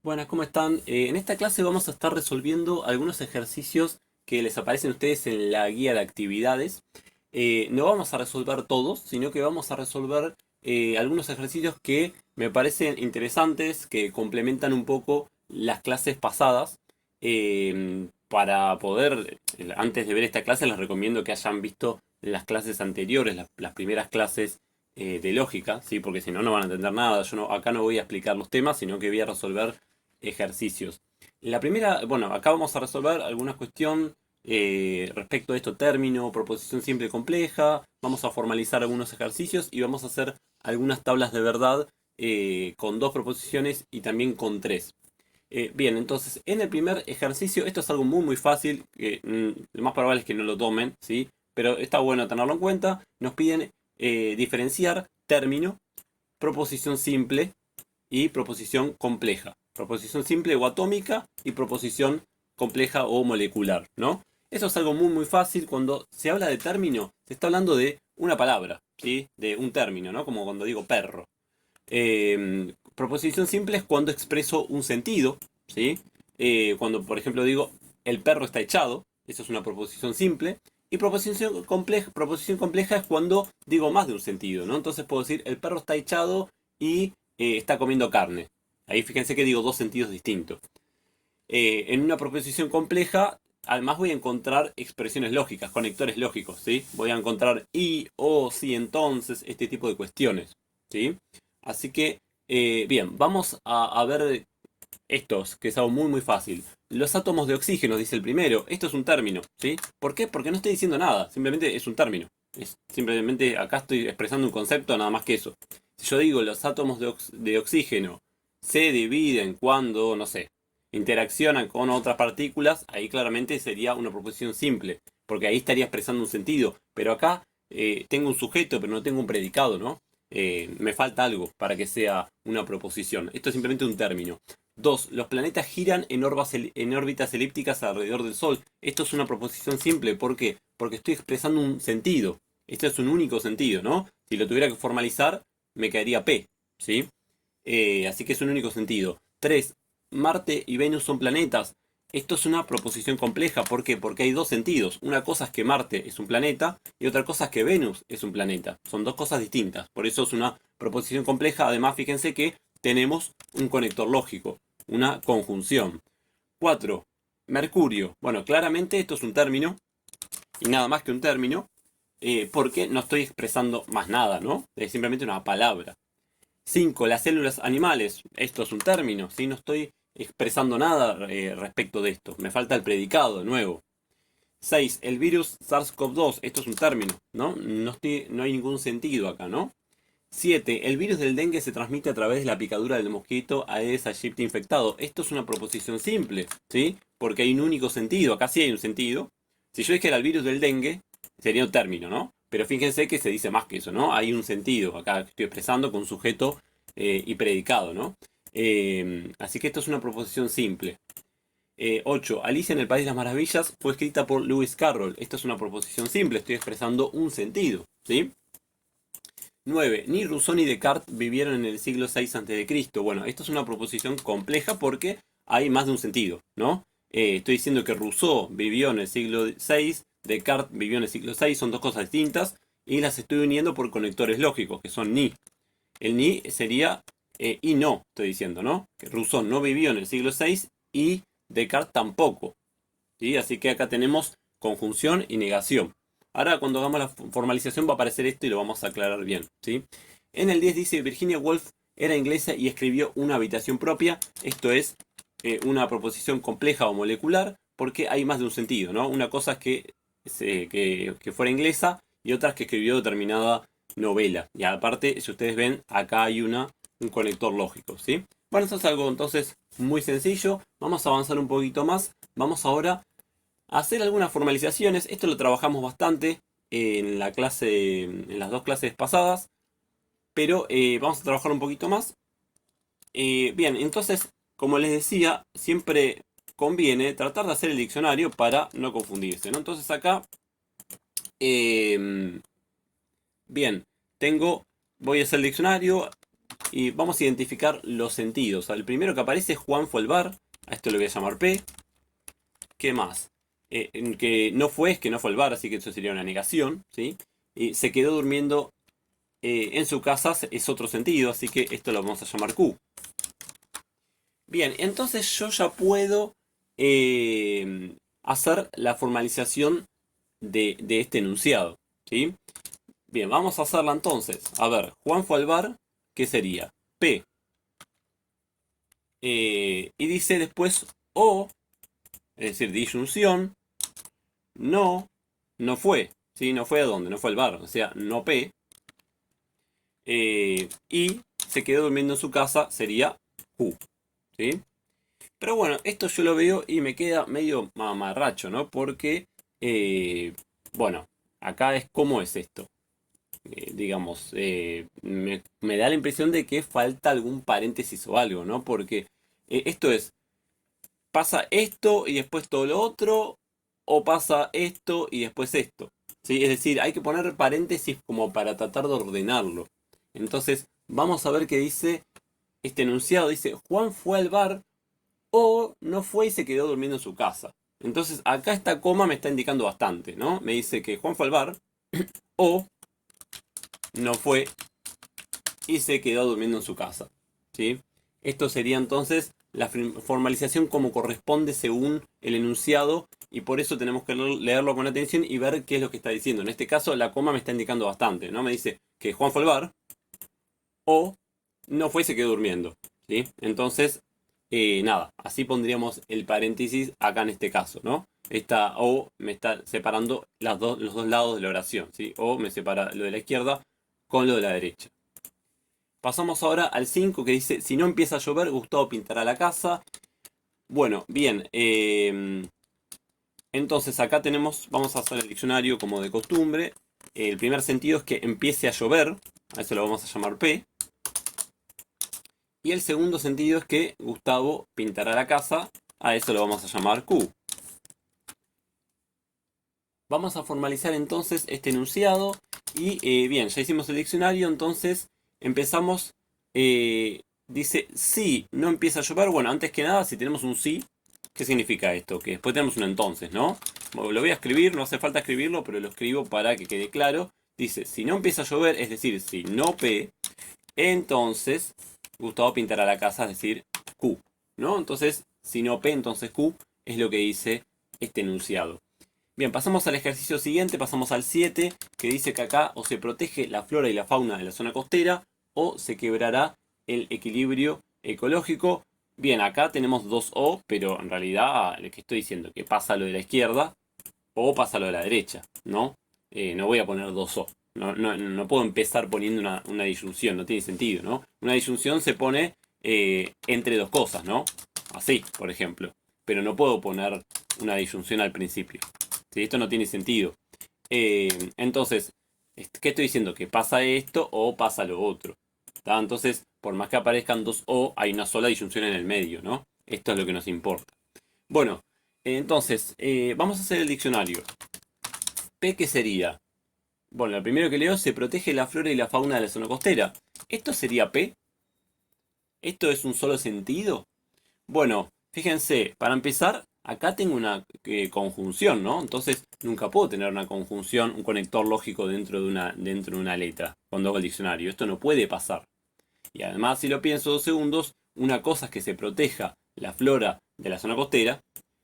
Buenas, ¿cómo están? En esta clase vamos a estar resolviendo algunos ejercicios que les aparecen a ustedes en la guía de actividades. No vamos a resolver todos, sino que vamos a resolver algunos ejercicios que me parecen interesantes, que complementan un poco las clases pasadas. Para poder, antes de ver esta clase, les recomiendo que hayan visto las clases anteriores, las primeras clases de lógica, ¿sí? Porque si no, no van a entender nada. Acá no voy a explicar los temas, sino que voy a resolver ejercicios. La primera, bueno, acá vamos a resolver alguna cuestión respecto a esto término, proposición simple compleja, vamos a formalizar algunos ejercicios y vamos a hacer algunas tablas de verdad con dos proposiciones y también con tres. Bien, entonces en el primer ejercicio, esto es algo muy fácil, que lo más probable es que no lo tomen, ¿sí? Pero está bueno tenerlo en cuenta. Nos piden diferenciar término, proposición simple y proposición compleja. Proposición simple o atómica y proposición compleja o molecular, ¿no? Eso es algo muy fácil. Cuando se habla de término, se está hablando de una palabra, ¿sí? De un término, ¿no? Como cuando digo perro. Proposición simple es cuando expreso un sentido, ¿sí? Cuando, por ejemplo, digo el perro está echado, eso es una proposición simple. Y proposición compleja es cuando digo más de un sentido, ¿no? Entonces puedo decir el perro está echado y está comiendo carne. Ahí fíjense que digo dos sentidos distintos. En una proposición compleja, además voy a encontrar expresiones lógicas, conectores lógicos, ¿sí? Voy a encontrar y, o, si, entonces, este tipo de cuestiones, ¿sí? Así que, bien, vamos a ver estos, que es algo muy fácil. Los átomos de oxígeno, dice el primero. Esto es un término, ¿sí? ¿Por qué? Porque no estoy diciendo nada, simplemente es un término. Simplemente acá estoy expresando un concepto, nada más que eso. Si yo digo los átomos de oxígeno se dividen cuando, no sé, interaccionan con otras partículas, ahí claramente sería una proposición simple, porque ahí estaría expresando un sentido. Pero acá tengo un sujeto, pero no tengo un predicado, ¿no? Me falta algo para que sea una proposición. Esto es simplemente un término. 2. Los planetas giran en órbitas elípticas alrededor del Sol. Esto es una proposición simple. ¿Por qué? Porque estoy expresando un sentido. Esto es un único sentido, ¿no? Si lo tuviera que formalizar, me caería P, ¿sí? Así que es un único sentido. 3. Marte y Venus son planetas. Esto es una proposición compleja. ¿Por qué? Porque hay dos sentidos. Una cosa es que Marte es un planeta y otra cosa es que Venus es un planeta. Son dos cosas distintas. Por eso es una proposición compleja. Además, fíjense que tenemos un conector lógico, una conjunción. 4. Mercurio. Bueno, claramente esto es un término y nada más que un término, porque no estoy expresando más nada, ¿no? Es simplemente una palabra. 5. Las células animales. Esto es un término, ¿sí? No estoy expresando nada respecto de esto. Me falta el predicado de nuevo. 6. El virus SARS-CoV-2. Esto es un término, ¿no? No hay ningún sentido acá, ¿no? 7. El virus del dengue se transmite a través de la picadura del mosquito Aedes aegypti infectado. Esto es una proposición simple, ¿sí? Porque hay un único sentido. Acá sí hay un sentido. Si yo dijera el virus del dengue, sería un término, ¿no? Pero fíjense que se dice más que eso, ¿no? Hay un sentido. Acá estoy expresando con sujeto y predicado, ¿no? Así que esto es una proposición simple. 8. Alicia en el País de las Maravillas fue escrita por Lewis Carroll. Esto es una proposición simple. Estoy expresando un sentido, ¿sí? 9. Ni Rousseau ni Descartes vivieron en el siglo VI a.C. Bueno, esto es una proposición compleja porque hay más de un sentido, ¿no? Estoy diciendo que Rousseau vivió en el siglo VI, Descartes vivió en el siglo VI, son dos cosas distintas, y las estoy uniendo por conectores lógicos, que son ni. El ni sería y no, estoy diciendo, ¿no? Que Rousseau no vivió en el siglo VI y Descartes tampoco, ¿sí? Así que acá tenemos conjunción y negación. Ahora cuando hagamos la formalización va a aparecer esto y lo vamos a aclarar bien, ¿sí? En el 10 dice Virginia Woolf era inglesa y escribió una habitación propia. Esto es una proposición compleja o molecular porque hay más de un sentido, ¿no? Una cosa es que fuera inglesa y otra es que escribió determinada novela. Y aparte, si ustedes ven, acá hay un conector lógico, ¿sí? Bueno, eso es algo entonces muy sencillo. Vamos a avanzar un poquito más. Vamos ahora a hacer algunas formalizaciones. Esto lo trabajamos bastante en la clase, en las dos clases pasadas, pero vamos a trabajar un poquito más. Bien, entonces, como les decía, siempre conviene tratar de hacer el diccionario para no confundirse, ¿no? Entonces acá, bien, voy a hacer el diccionario. y vamos a identificar los sentidos. El primero que aparece es Juan fue al bar. A esto le voy a llamar P. ¿Qué más? En que no fue es que no fue al bar, así que eso sería una negación, ¿sí? Y se quedó durmiendo en su casa es otro sentido, así que esto lo vamos a llamar Q. Bien, entonces yo ya puedo hacer la formalización de este enunciado, ¿sí? Bien, vamos a hacerla entonces. A ver, Juan fue al bar, ¿qué sería? P. Y dice después O, es decir, disyunción, no, no fue. ¿Sí? No fue a dónde, no fue al bar, o sea, no P. Y se quedó durmiendo en su casa, sería Q. ¿Sí? Pero bueno, esto yo lo veo y me queda medio mamarracho, ¿no? Porque, bueno, acá es cómo es esto. Digamos, me da la impresión de que falta algún paréntesis o algo, ¿no? Porque esto es, pasa esto y después todo lo otro, o pasa esto y después esto. ¿Sí? Es decir, hay que poner paréntesis como para tratar de ordenarlo. Entonces, vamos a ver qué dice este enunciado. Dice, Juan fue al bar o no fue y se quedó durmiendo en su casa. Entonces, acá esta coma me está indicando bastante, ¿no? Me dice que Juan fue al bar o no fue y se quedó durmiendo en su casa. ¿Sí? Esto sería entonces la formalización como corresponde según el enunciado y por eso tenemos que leerlo con atención y ver qué es lo que está diciendo. En este caso la coma me está indicando bastante, ¿no? Me dice que Juan fue al bar o no fue y se quedó durmiendo. ¿Sí? Entonces, nada, así pondríamos el paréntesis acá en este caso, ¿no? Esta O me está separando los dos lados de la oración, ¿sí? O me separa lo de la izquierda con lo de la derecha. Pasamos ahora al 5 que dice, si no empieza a llover, Gustavo pintará la casa. Bueno, bien. Entonces acá tenemos, vamos a hacer el diccionario como de costumbre. El primer sentido es que empiece a llover. A eso lo vamos a llamar P. Y el segundo sentido es que Gustavo pintará la casa. A eso lo vamos a llamar Q. Vamos a formalizar entonces este enunciado. Y bien, ya hicimos el diccionario, entonces empezamos. Dice, si no empieza a llover, bueno, antes que nada, si tenemos un sí, ¿qué significa esto? Que después tenemos un entonces, ¿no? Bueno, lo voy a escribir, no hace falta escribirlo, pero lo escribo para que quede claro. Dice, si no empieza a llover, es decir, si no P, entonces Gustavo pintará la casa, es decir, Q, ¿no? Entonces, si no P, entonces Q, es lo que dice este enunciado. Bien, pasamos al ejercicio siguiente, pasamos al 7, que dice que acá o se protege la flora y la fauna de la zona costera, o se quebrará el equilibrio ecológico. Bien, acá tenemos dos O, pero en realidad lo que estoy diciendo que pasa lo de la izquierda o pasa lo de la derecha, ¿no? No voy a poner dos O. No puedo empezar poniendo una disyunción, no tiene sentido, ¿no? Una disyunción se pone entre dos cosas, ¿no? Así, por ejemplo. Pero no puedo poner una disyunción al principio. ¿Sí? Esto no tiene sentido. Entonces, ¿qué estoy diciendo? Que pasa esto o pasa lo otro. ¿Tá? Entonces, por más que aparezcan dos O, hay una sola disyunción en el medio, ¿no? Esto es lo que nos importa. Bueno, entonces, vamos a hacer el diccionario. P, ¿qué sería? Bueno, lo primero que leo, se protege la flora y la fauna de la zona costera. ¿Esto sería P? ¿Esto es un solo sentido? Bueno, fíjense, para empezar, acá tengo una conjunción, ¿no? Entonces, nunca puedo tener una conjunción, un conector lógico dentro de una letra, cuando hago el diccionario. Esto no puede pasar. Y además, si lo pienso 2 segundos, una cosa es que se proteja la flora de la zona costera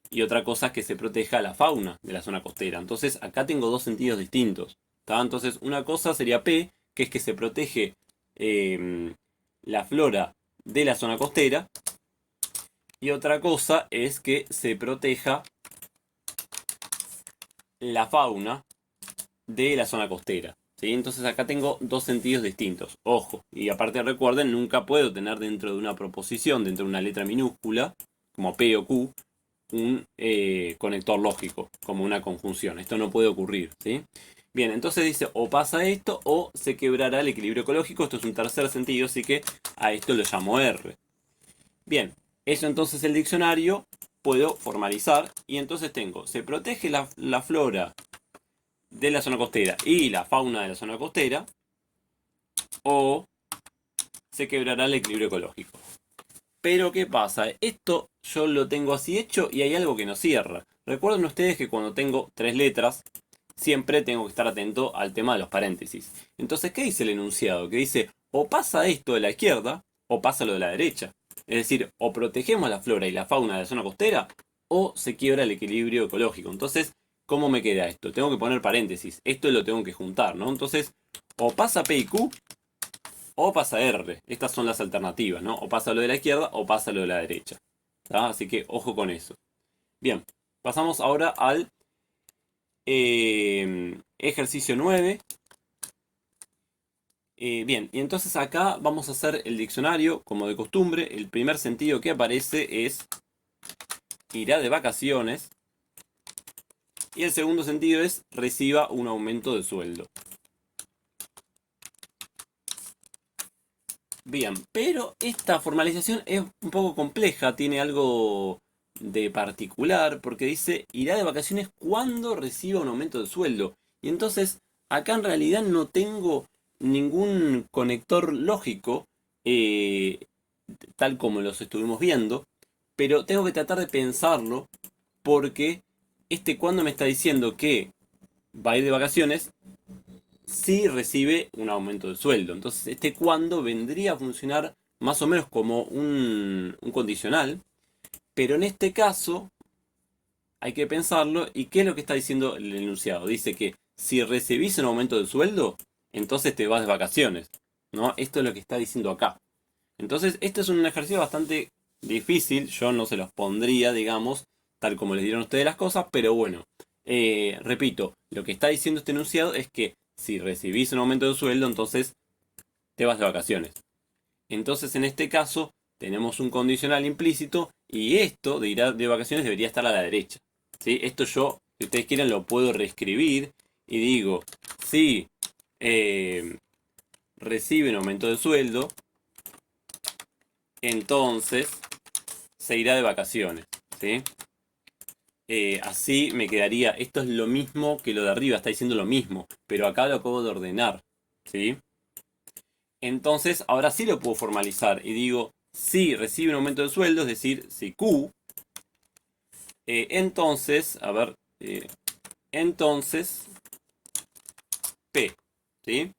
y otra cosa es que se proteja la fauna de la zona costera. Entonces, acá tengo dos sentidos distintos. ¿Tá? Entonces, una cosa sería P, que es que se protege la flora de la zona costera. Y otra cosa es que se proteja la fauna de la zona costera. ¿Sí? Entonces acá tengo dos sentidos distintos. Ojo, y aparte recuerden, nunca puedo tener dentro de una proposición, dentro de una letra minúscula, como P o Q, un conector lógico, como una conjunción. Esto no puede ocurrir. ¿Sí? Bien, entonces dice o pasa esto o se quebrará el equilibrio ecológico. Esto es un tercer sentido, así que a esto lo llamo R. Bien, eso entonces el diccionario puedo formalizar y entonces tengo, se protege la flora de la zona costera y la fauna de la zona costera o se quebrará el equilibrio ecológico. Pero ¿qué pasa? Esto yo lo tengo así hecho y hay algo que no cierra. Recuerden ustedes que cuando tengo 3 letras, siempre tengo que estar atento al tema de los paréntesis. Entonces, ¿qué dice el enunciado? Que dice, o pasa esto de la izquierda, o pasa lo de la derecha. Es decir, o protegemos la flora y la fauna de la zona costera, o se quiebra el equilibrio ecológico. Entonces, ¿cómo me queda esto? Tengo que poner paréntesis. Esto lo tengo que juntar, ¿no? Entonces, o pasa P y Q, o pasa R. Estas son las alternativas, ¿no? O pasa lo de la izquierda, o pasa lo de la derecha. ¿Tá? Así que, ojo con eso. Bien, pasamos ahora al ejercicio 9. Bien, y entonces acá vamos a hacer el diccionario, como de costumbre. El primer sentido que aparece es irá de vacaciones. Y el segundo sentido es reciba un aumento de sueldo. Bien, pero esta formalización es un poco compleja, tiene algo de particular, porque dice irá de vacaciones cuando reciba un aumento de sueldo. Y entonces, acá en realidad no tengo ningún conector lógico, eh, tal como los estuvimos viendo, pero tengo que tratar de pensarlo, porque este cuando me está diciendo que va a ir de vacaciones, si recibe un aumento de sueldo. Entonces, este cuando vendría a funcionar más o menos como un condicional, pero en este caso hay que pensarlo. ¿Y qué es lo que está diciendo el enunciado? Dice que si recibís un aumento de sueldo, entonces te vas de vacaciones, ¿no? Esto es lo que está diciendo acá. Entonces, este es un ejercicio bastante difícil. Yo no se los pondría, digamos, tal como les dieron ustedes las cosas, pero bueno. Repito, lo que está diciendo este enunciado es que si recibís un aumento de sueldo, entonces te vas de vacaciones. Entonces, en este caso, tenemos un condicional implícito y esto de ir de vacaciones debería estar a la derecha. ¿Sí? Esto yo, si ustedes quieren, lo puedo reescribir y digo, si recibe un aumento de sueldo, entonces se irá de vacaciones. ¿Sí? Así me quedaría, esto es lo mismo que lo de arriba, está diciendo lo mismo, pero acá lo acabo de ordenar. ¿Sí? Entonces, ahora sí lo puedo formalizar y digo, si recibe un aumento de sueldo, es decir, si Q, entonces, a ver, entonces P, ¿sí?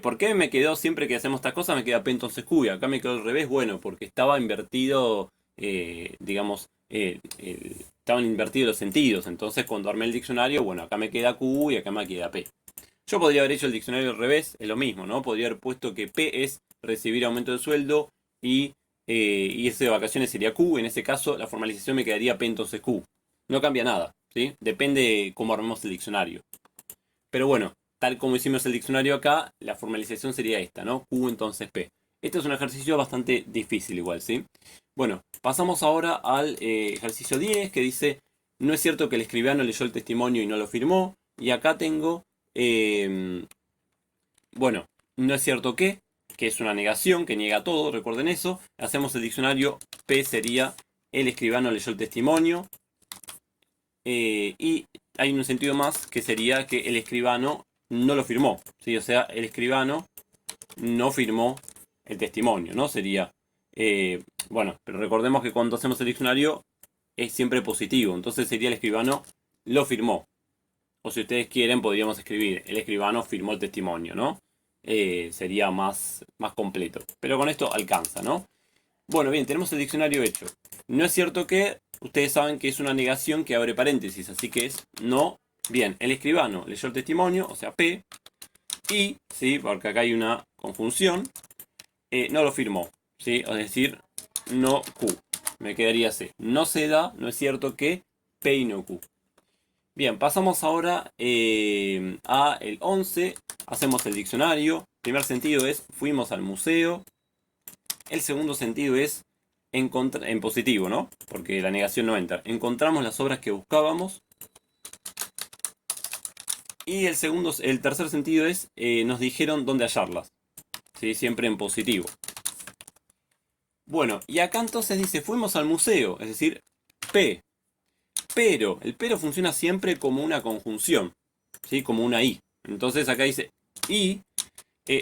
¿Por qué me quedó siempre que hacemos estas cosas me queda P entonces Q y acá me quedó al revés? Bueno, porque estaba invertido, digamos, estaban invertidos los sentidos. Entonces cuando armé el diccionario, bueno, acá me queda Q y acá me queda P. Yo podría haber hecho el diccionario al revés, es lo mismo, ¿no? Podría haber puesto que P es recibir aumento de sueldo y ese de vacaciones sería Q. En ese caso, la formalización me quedaría P entonces Q. No cambia nada, ¿sí? Depende de cómo armemos el diccionario. Pero bueno, tal como hicimos el diccionario acá, la formalización sería esta, ¿no? Q entonces P. Este es un ejercicio bastante difícil igual, ¿sí? Bueno, pasamos ahora al ejercicio 10 que dice, no es cierto que el escribano leyó el testimonio y no lo firmó. Y acá tengo, bueno, no es cierto que es una negación, que niega todo, recuerden eso. Hacemos el diccionario, P sería, el escribano leyó el testimonio. Y hay un sentido más que sería que el escribano no lo firmó, ¿sí? O sea, el escribano no firmó el testimonio, ¿no? Sería, bueno, pero recordemos que cuando hacemos el diccionario es siempre positivo, entonces sería el escribano lo firmó. O si ustedes quieren, podríamos escribir el escribano firmó el testimonio, ¿no? Sería más completo. Pero con esto alcanza, ¿no? Bueno, bien, tenemos el diccionario hecho. No es cierto que, ustedes saben que es una negación que abre paréntesis, así que es no. Bien, el escribano leyó el testimonio, o sea, P, y, ¿sí? Porque acá hay una conjunción, no lo firmó, ¿sí? Es decir, no Q. Me quedaría C. No se da, no es cierto que P y no Q. Bien, pasamos ahora a el 11. Hacemos el diccionario. Primer sentido es fuimos al museo. El segundo sentido es en positivo, ¿no? Porque la negación no entra. Encontramos las obras que buscábamos. Y el tercer sentido es nos dijeron dónde hallarlas. ¿Sí? Siempre en positivo. Bueno, y acá entonces dice fuimos al museo, es decir, P. Pero, el pero funciona siempre como una conjunción, ¿sí? Como una I. Entonces acá dice I,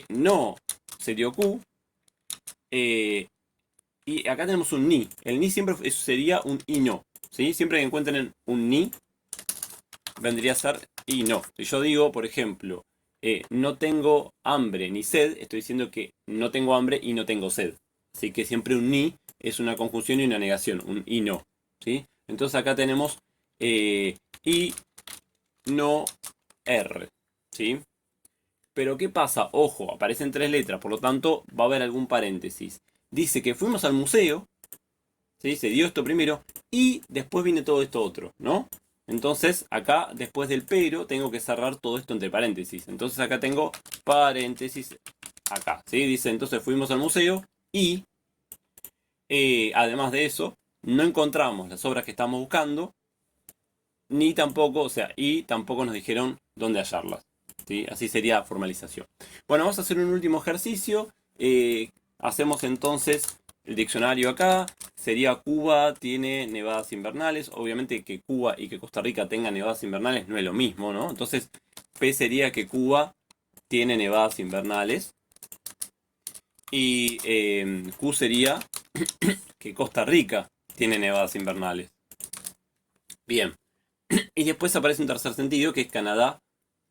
no sería Q, Y acá tenemos un ni. El ni siempre sería un y no. ¿Sí? Siempre que encuentren un ni, vendría a ser y no. Si yo digo, por ejemplo, no tengo hambre ni sed, estoy diciendo que no tengo hambre y no tengo sed. Así que siempre un ni es una conjunción y una negación, un y no. ¿Sí? Entonces acá tenemos y no R. ¿Sí? Pero ¿qué pasa? Ojo, aparecen tres letras, por lo tanto va a haber algún paréntesis. Dice que fuimos al museo, ¿sí? Se dio esto primero y después viene todo esto otro, ¿no? Entonces acá, después del pero, tengo que cerrar todo esto entre paréntesis. Entonces acá tengo paréntesis acá, ¿sí? Dice, entonces fuimos al museo y, además de eso, no encontramos las obras que estamos buscando, ni tampoco, o sea, y tampoco nos dijeron dónde hallarlas, ¿sí? Así sería formalización. Bueno, vamos a hacer un último ejercicio. Hacemos entonces el diccionario acá. Sería Cuba tiene nevadas invernales. Obviamente que Cuba y que Costa Rica tengan nevadas invernales no es lo mismo, ¿no? Entonces, P sería que Cuba tiene nevadas invernales. Y Q sería que Costa Rica tiene nevadas invernales. Bien. Y después aparece un tercer sentido que es Canadá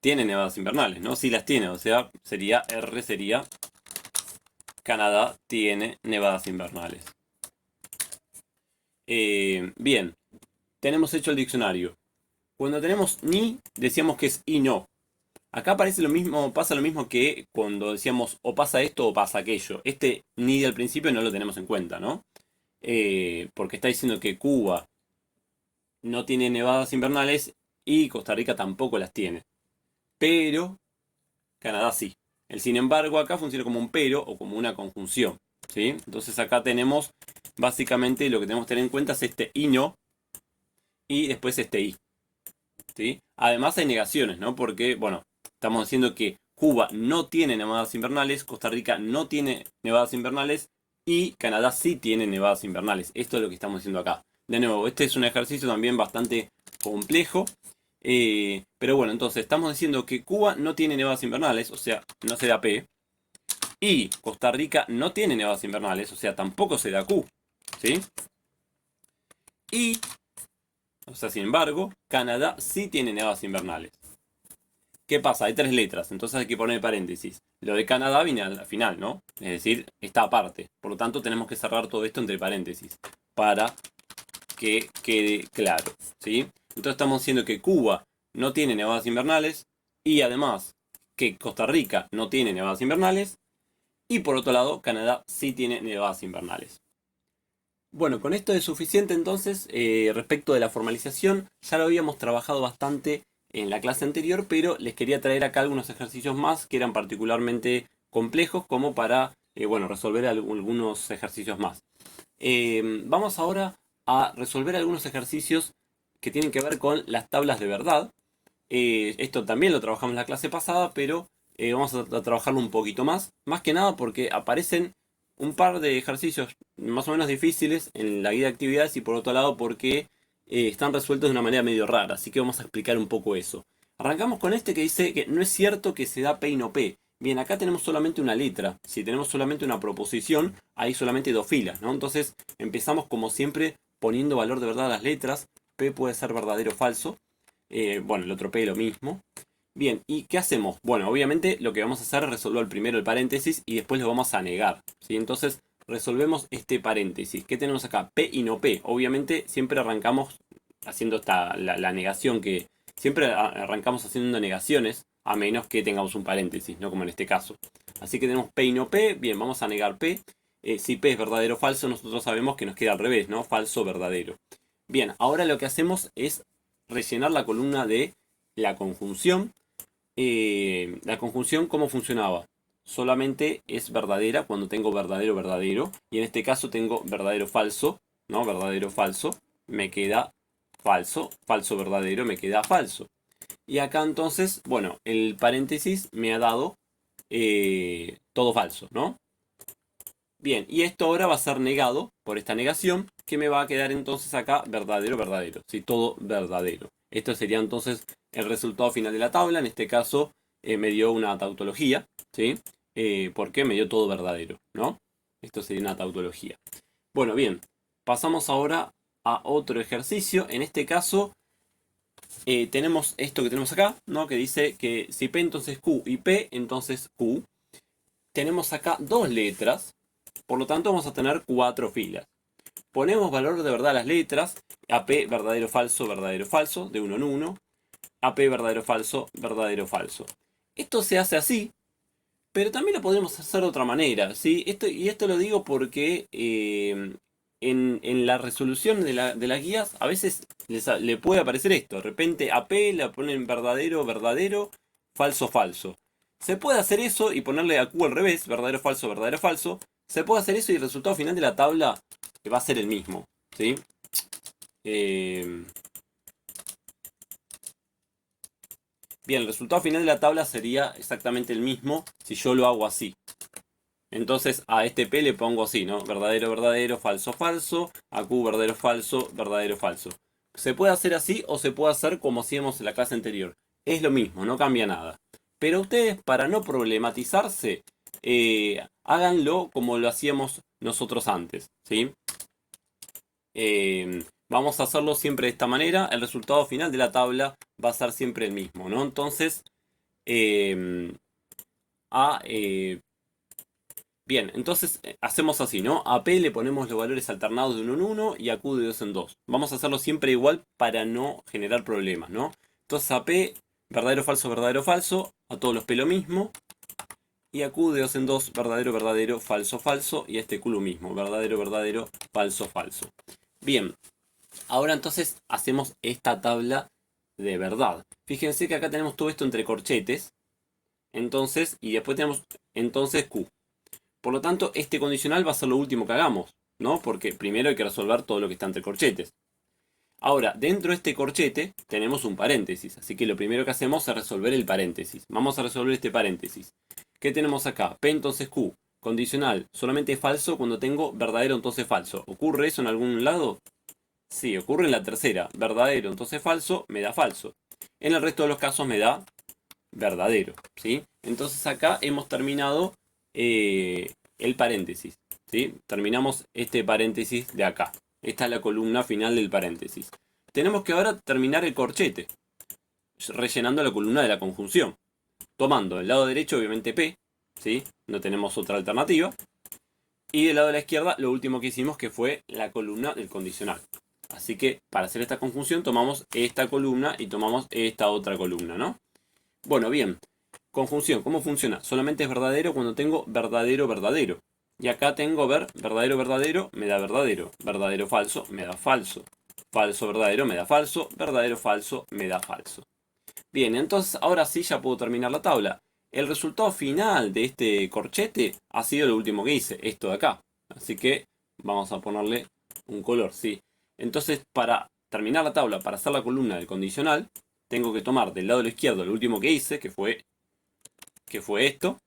tiene nevadas invernales, ¿no? Sí las tiene, o sea, sería R, sería Canadá tiene nevadas invernales. Bien, tenemos hecho el diccionario. Cuando tenemos ni, decíamos que es y no. Acá aparece lo mismo, pasa lo mismo que cuando decíamos o pasa esto o pasa aquello. Este ni del principio no lo tenemos en cuenta, ¿no? Porque está diciendo que Cuba no tiene nevadas invernales y Costa Rica tampoco las tiene. Pero Canadá sí. El sin embargo acá funciona como un pero o como una conjunción, ¿sí? Entonces acá tenemos, básicamente lo que tenemos que tener en cuenta es este y no y después este y, ¿sí? Además hay negaciones, ¿no? Porque, bueno, estamos diciendo que Cuba no tiene nevadas invernales, Costa Rica no tiene nevadas invernales y Canadá sí tiene nevadas invernales. Esto es lo que estamos diciendo acá. De nuevo, este es un ejercicio también bastante complejo. Pero bueno, entonces estamos diciendo que Cuba no tiene nevadas invernales, o sea, no se da P. Y Costa Rica no tiene nevadas invernales, o sea, tampoco se da Q. ¿Sí? Y, o sea, sin embargo, Canadá sí tiene nevadas invernales. ¿Qué pasa? Hay tres letras, entonces hay que poner paréntesis. Lo de Canadá viene al final, ¿no? Es decir, está aparte. Por lo tanto, tenemos que cerrar todo esto entre paréntesis para que quede claro, ¿sí? Entonces estamos diciendo que Cuba no tiene nevadas invernales y además que Costa Rica no tiene nevadas invernales y por otro lado Canadá sí tiene nevadas invernales. Bueno, con esto es suficiente entonces respecto de la formalización. Ya lo habíamos trabajado bastante en la clase anterior, pero les quería traer acá algunos ejercicios más que eran particularmente complejos como para bueno, resolver algunos ejercicios más. Vamos ahora a resolver algunos ejercicios que tienen que ver con las tablas de verdad. Esto también lo trabajamos en la clase pasada, pero vamos a trabajarlo un poquito más. Más que nada porque aparecen un par de ejercicios más o menos difíciles en la guía de actividades y por otro lado porque están resueltos de una manera medio rara. Así que vamos a explicar un poco eso. Arrancamos con este que dice que no es cierto que se da P y no P. Bien, acá tenemos solamente una letra. Si tenemos solamente una proposición, hay solamente dos filas, ¿no? Entonces empezamos como siempre poniendo valor de verdad a las letras. P puede ser verdadero o falso. Bueno, el otro P lo mismo. Bien, ¿y qué hacemos? Bueno, obviamente lo que vamos a hacer es resolver primero el paréntesis y después lo vamos a negar, ¿sí? Entonces resolvemos este paréntesis. ¿Qué tenemos acá? P y no P. Obviamente siempre arrancamos haciendo la negación que... Siempre arrancamos haciendo negaciones a menos que tengamos un paréntesis, no como en este caso. Así que tenemos P y no P. Bien, vamos a negar P. Si P es verdadero o falso, nosotros sabemos que nos queda al revés, ¿no? Falso, verdadero. Bien, ahora lo que hacemos es rellenar la columna de la conjunción. La conjunción, ¿cómo funcionaba? Solamente es verdadera cuando tengo verdadero, verdadero. Y en este caso tengo verdadero, falso. ¿No? Verdadero, falso. Me queda falso. Falso, verdadero. Me queda falso. Y acá entonces, bueno, el paréntesis me ha dado todo falso, ¿no? Bien, y esto ahora va a ser negado por esta negación, que me va a quedar entonces acá verdadero, verdadero. ¿Sí? Todo verdadero. Esto sería entonces el resultado final de la tabla. En este caso me dio una tautología, ¿sí? Porque me dio todo verdadero, ¿no? Esto sería una tautología. Bueno, bien, pasamos ahora a otro ejercicio. En este caso tenemos esto que tenemos acá, ¿no? Que dice que si P entonces Q y P entonces Q. Tenemos acá dos letras, por lo tanto vamos a tener 4 filas. Ponemos valor de verdad a las letras, AP verdadero falso, de uno en uno, AP verdadero falso, verdadero falso. Esto se hace así, pero también lo podemos hacer de otra manera, ¿sí? Esto lo digo porque en la resolución de las guías a veces le puede aparecer esto. De repente AP le ponen verdadero, verdadero, falso, falso. Se puede hacer eso y ponerle a Q al revés, verdadero, falso, verdadero, falso. Se puede hacer eso y el resultado final de la tabla va a ser el mismo, ¿sí? Bien, el resultado final de la tabla sería exactamente el mismo si yo lo hago así. Entonces a este P le pongo así, ¿no? Verdadero, verdadero, falso, falso. A Q, verdadero, falso, verdadero, falso. Se puede hacer así o se puede hacer como hacíamos en la clase anterior. Es lo mismo, no cambia nada. Pero ustedes, para no problematizarse, háganlo como lo hacíamos nosotros antes, ¿sí? Vamos a hacerlo siempre de esta manera. El resultado final de la tabla va a ser siempre el mismo, ¿no? Entonces, eh, bien, entonces hacemos así, ¿no? A P le ponemos los valores alternados de 1 en 1 y a Q de 2 en 2. Vamos a hacerlo siempre igual para no generar problemas, ¿no? Entonces a P, verdadero, falso, a todos los P lo mismo. Y a Q de 2 en 2, verdadero, verdadero, falso, falso. Y a este Q lo mismo, verdadero, verdadero, falso, falso. Bien, ahora entonces hacemos esta tabla de verdad. Fíjense que acá tenemos todo esto entre corchetes. Entonces, y después tenemos entonces Q. Por lo tanto, este condicional va a ser lo último que hagamos, ¿no? Porque primero hay que resolver todo lo que está entre corchetes. Ahora, dentro de este corchete tenemos un paréntesis, así que lo primero que hacemos es resolver el paréntesis. Vamos a resolver este paréntesis. ¿Qué tenemos acá? P entonces Q. Condicional, solamente falso cuando tengo verdadero entonces falso. ¿Ocurre eso en algún lado? Sí, ocurre en la tercera. Verdadero entonces falso, me da falso. En el resto de los casos me da verdadero, ¿sí? Entonces acá hemos terminado el paréntesis, ¿sí? Terminamos este paréntesis de acá. Esta es la columna final del paréntesis. Tenemos que ahora terminar el corchete, rellenando la columna de la conjunción. Tomando el lado derecho, obviamente P, ¿sí? No tenemos otra alternativa. Y del lado de la izquierda, lo último que hicimos que fue la columna del condicional. Así que para hacer esta conjunción tomamos esta columna y tomamos esta otra columna, ¿no? Bueno, bien. Conjunción, ¿cómo funciona? Solamente es verdadero cuando tengo verdadero, verdadero. Y acá tengo verdadero, verdadero, me da verdadero. Verdadero, falso, me da falso. Falso, verdadero, me da falso. Verdadero, falso, me da falso. Bien, entonces ahora sí ya puedo terminar la tabla. El resultado final de este corchete ha sido lo último que hice, esto de acá. Así que vamos a ponerle un color, ¿sí? Entonces, para terminar la tabla, para hacer la columna del condicional, tengo que tomar del lado de la izquierda lo último que hice, que fue esto.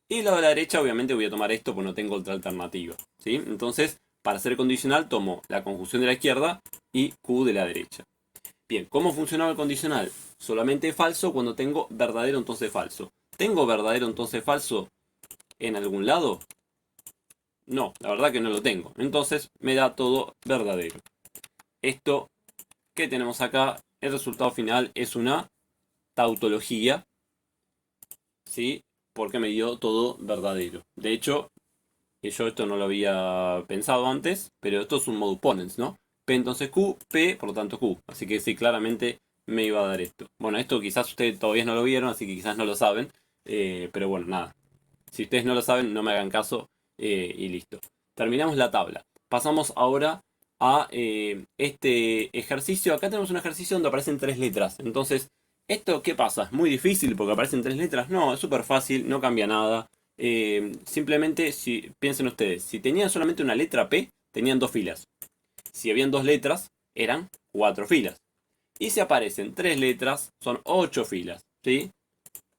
Y del lado de la derecha, obviamente, voy a tomar esto porque no tengo otra alternativa, ¿sí? Entonces, para hacer condicional, tomo la conjunción de la izquierda y Q de la derecha. Bien, ¿cómo funcionaba el condicional? Solamente falso cuando tengo verdadero entonces falso. ¿Tengo verdadero entonces falso en algún lado? No, la verdad que no lo tengo. Entonces me da todo verdadero. Esto que tenemos acá, el resultado final es una tautología, ¿sí? Porque me dio todo verdadero. De hecho, yo esto no lo había pensado antes, pero esto es un mode ponens, ¿no? P entonces Q, P, por lo tanto Q. Así que sí, claramente me iba a dar esto. Bueno, esto quizás ustedes todavía no lo vieron, así que quizás no lo saben. Pero bueno, nada. Si ustedes no lo saben, no me hagan caso y listo. Terminamos la tabla. Pasamos ahora a este ejercicio. Acá tenemos un ejercicio donde aparecen 3 letras. Entonces, ¿esto qué pasa? ¿Es muy difícil porque aparecen 3 letras? No, es súper fácil, no cambia nada. Simplemente, si piensen ustedes, si tenían solamente una letra P, tenían 2 filas. Si habían 2 letras, eran 4 filas. Y si aparecen 3 letras, son 8 filas, ¿sí?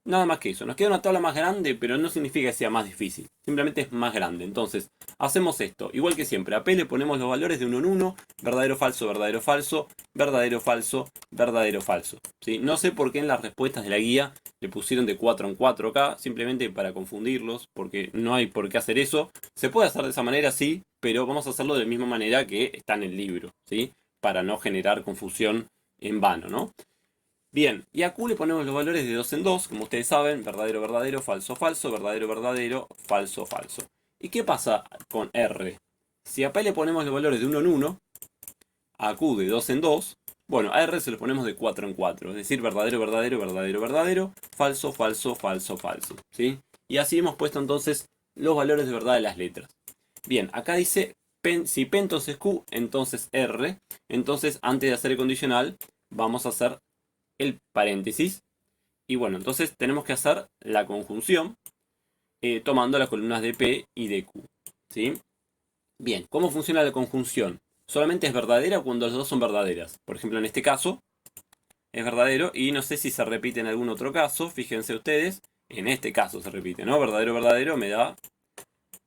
Nada más que eso. Nos queda una tabla más grande, pero no significa que sea más difícil. Simplemente es más grande. Entonces, hacemos esto. Igual que siempre. A P le ponemos los valores de uno en uno. Verdadero, falso, verdadero, falso. Verdadero, falso, verdadero, falso. ¿Sí? No sé por qué en las respuestas de la guía le pusieron de 4 en 4 acá. Simplemente para confundirlos. Porque no hay por qué hacer eso. Se puede hacer de esa manera, sí. Pero vamos a hacerlo de la misma manera que está en el libro. ¿Sí? Para no generar confusión en vano, ¿no? Bien, y a Q le ponemos los valores de 2 en 2, como ustedes saben, verdadero, verdadero, falso, falso, verdadero, verdadero, falso, falso. ¿Y qué pasa con R? Si a P le ponemos los valores de 1 en 1, a Q de 2 en 2, bueno, a R se los ponemos de 4 en 4, es decir, verdadero, verdadero, verdadero, verdadero, falso, falso, falso, falso, ¿sí? Y así hemos puesto entonces los valores de verdad de las letras. Bien, acá dice, si P entonces Q, entonces R, entonces antes de hacer el condicional, vamos a hacer el paréntesis. Y bueno, entonces tenemos que hacer la conjunción tomando las columnas de P y de Q. ¿Sí? Bien, ¿cómo funciona la conjunción? Solamente es verdadera cuando las dos son verdaderas. Por ejemplo, en este caso es verdadero y no sé si se repite en algún otro caso. Fíjense ustedes, en este caso se repite, ¿no? Verdadero, verdadero me da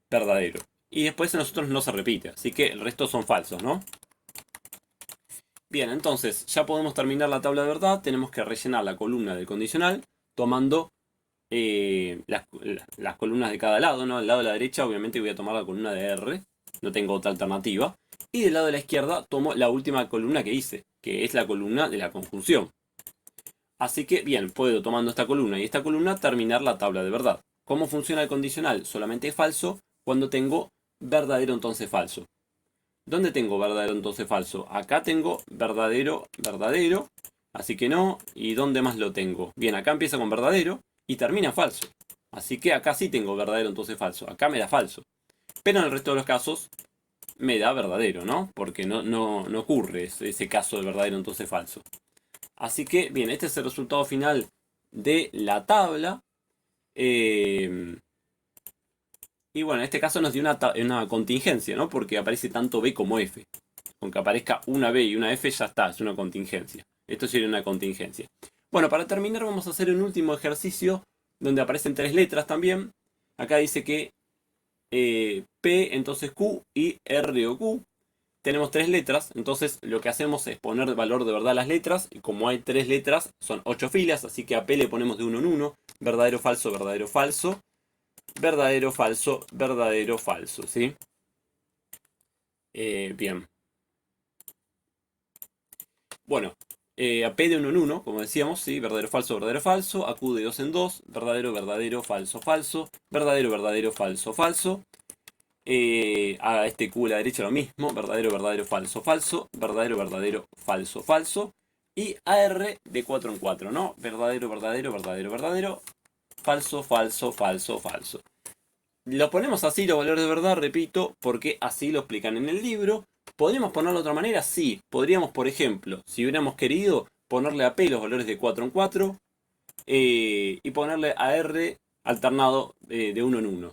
verdadero. Y después en los otros no se repite, así que el resto son falsos, ¿no? Bien, entonces ya podemos terminar la tabla de verdad. Tenemos que rellenar la columna del condicional tomando las columnas de cada lado, ¿no? Del lado de la derecha obviamente voy a tomar la columna de R, no tengo otra alternativa. Y del lado de la izquierda tomo la última columna que hice, que es la columna de la conjunción. Así que bien, puedo tomando esta columna y esta columna terminar la tabla de verdad. ¿Cómo funciona el condicional? Solamente es falso cuando tengo verdadero entonces falso. ¿Dónde tengo verdadero entonces falso? Acá tengo verdadero, verdadero, así que no. ¿Y dónde más lo tengo? Bien, acá empieza con verdadero y termina falso. Así que acá sí tengo verdadero entonces falso. Acá me da falso. Pero en el resto de los casos me da verdadero, ¿no? Porque no ocurre ese caso de verdadero entonces falso. Así que, bien, este es el resultado final de la tabla. Y bueno, en este caso nos dio una contingencia, ¿no? Porque aparece tanto B como F. Con que aparezca una B y una F ya está, es una contingencia. Esto sería una contingencia. Bueno, para terminar vamos a hacer un último ejercicio donde aparecen tres letras también. Acá dice que P, entonces Q y R o Q. Tenemos tres letras, entonces lo que hacemos es poner el valor de verdad a las letras. Y como hay tres letras, son 8 filas, así que a P le ponemos de uno en uno. Verdadero, falso, verdadero, falso. Verdadero, falso, verdadero, falso, ¿sí? Bien. Bueno, a P de uno en uno, como decíamos, ¿sí? Verdadero, falso, verdadero, falso. A Q de 2 en 2. Verdadero, verdadero, falso, falso. Verdadero, verdadero, falso, falso. A este Q a la derecha lo mismo. Verdadero, verdadero, falso, falso. Verdadero, verdadero, falso, falso. Y a R de 4 en 4, ¿no? Verdadero, verdadero, verdadero, verdadero. Falso, falso, falso, falso. Lo ponemos así los valores de verdad, repito, porque así lo explican en el libro. ¿Podríamos ponerlo de otra manera? Sí. Podríamos, por ejemplo, si hubiéramos querido, ponerle a P los valores de 4 en 4 y ponerle a R alternado de uno en uno.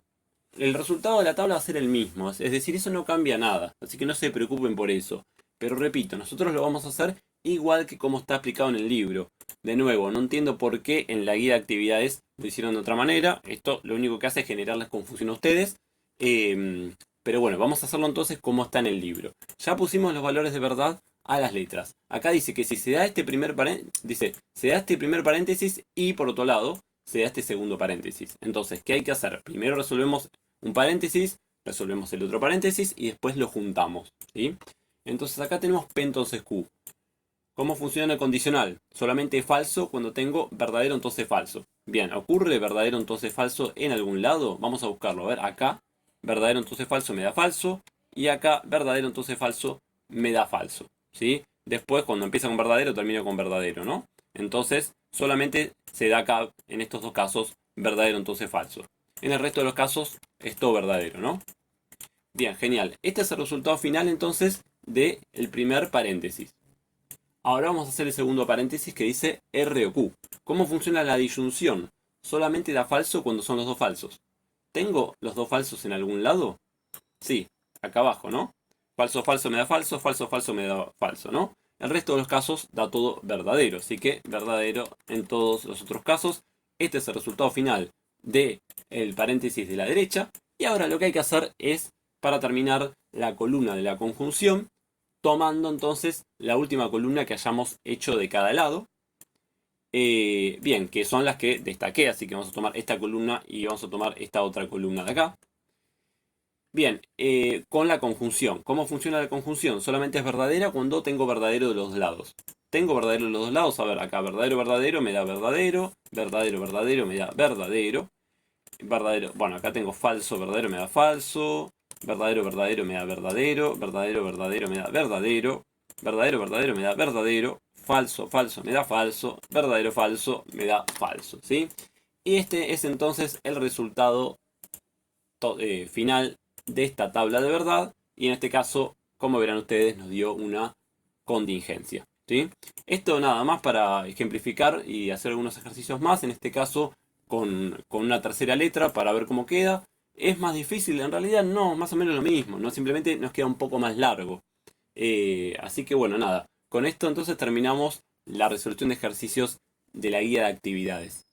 El resultado de la tabla va a ser el mismo, es decir, eso no cambia nada, así que no se preocupen por eso. Pero repito, nosotros lo vamos a hacer igual que como está explicado en el libro. De nuevo, no entiendo por qué en la guía de actividades lo hicieron de otra manera. Esto lo único que hace es generarles confusión a ustedes. Pero bueno, vamos a hacerlo entonces como está en el libro. Ya pusimos los valores de verdad a las letras. Acá dice que si se da este primer paréntesis y por otro lado se da este segundo paréntesis. Entonces, ¿qué hay que hacer? Primero resolvemos un paréntesis, resolvemos el otro paréntesis y después lo juntamos, ¿sí? Entonces acá tenemos P entonces Q. ¿Cómo funciona el condicional? Solamente falso cuando tengo verdadero entonces falso. Bien, ¿ocurre verdadero entonces falso en algún lado? Vamos a buscarlo. A ver, acá verdadero entonces falso me da falso y acá verdadero entonces falso me da falso, ¿sí? Después cuando empieza con verdadero termino con verdadero, ¿no? Entonces solamente se da acá en estos dos casos verdadero entonces falso. En el resto de los casos es todo verdadero, ¿no? Bien, genial. Este es el resultado final entonces del primer paréntesis. Ahora vamos a hacer el segundo paréntesis que dice R o Q. ¿Cómo funciona la disyunción? Solamente da falso cuando son los dos falsos. ¿Tengo los dos falsos en algún lado? Sí, acá abajo, ¿no? Falso, falso me da falso, falso, falso me da falso, ¿no? El resto de los casos da todo verdadero, así que verdadero en todos los otros casos. Este es el resultado final del paréntesis de la derecha. Y ahora lo que hay que hacer es, para terminar, la columna de la conjunción, tomando entonces la última columna que hayamos hecho de cada lado. Bien, que son las que destaqué, así que vamos a tomar esta columna y vamos a tomar esta otra columna de acá. Bien, con la conjunción. ¿Cómo funciona la conjunción? Solamente es verdadera cuando tengo verdadero de los dos lados. Tengo verdadero de los dos lados. A ver, acá verdadero, verdadero me da verdadero. Verdadero, verdadero me da verdadero. Verdadero, bueno, acá tengo falso, verdadero me da falso. Verdadero, verdadero me da verdadero. Verdadero, verdadero me da verdadero. Verdadero, verdadero me da verdadero. Falso, falso me da falso. Verdadero, falso me da falso. ¿Sí? Y este es entonces el resultado final de esta tabla de verdad. Y en este caso, como verán ustedes, nos dio una contingencia. ¿Sí? Esto nada más para ejemplificar y hacer algunos ejercicios más. En este caso, con una tercera letra para ver cómo queda. ¿Es más difícil? En realidad no, más o menos lo mismo, ¿no? Simplemente nos queda un poco más largo. Así que bueno, nada. Con esto entonces terminamos la resolución de ejercicios de la guía de actividades.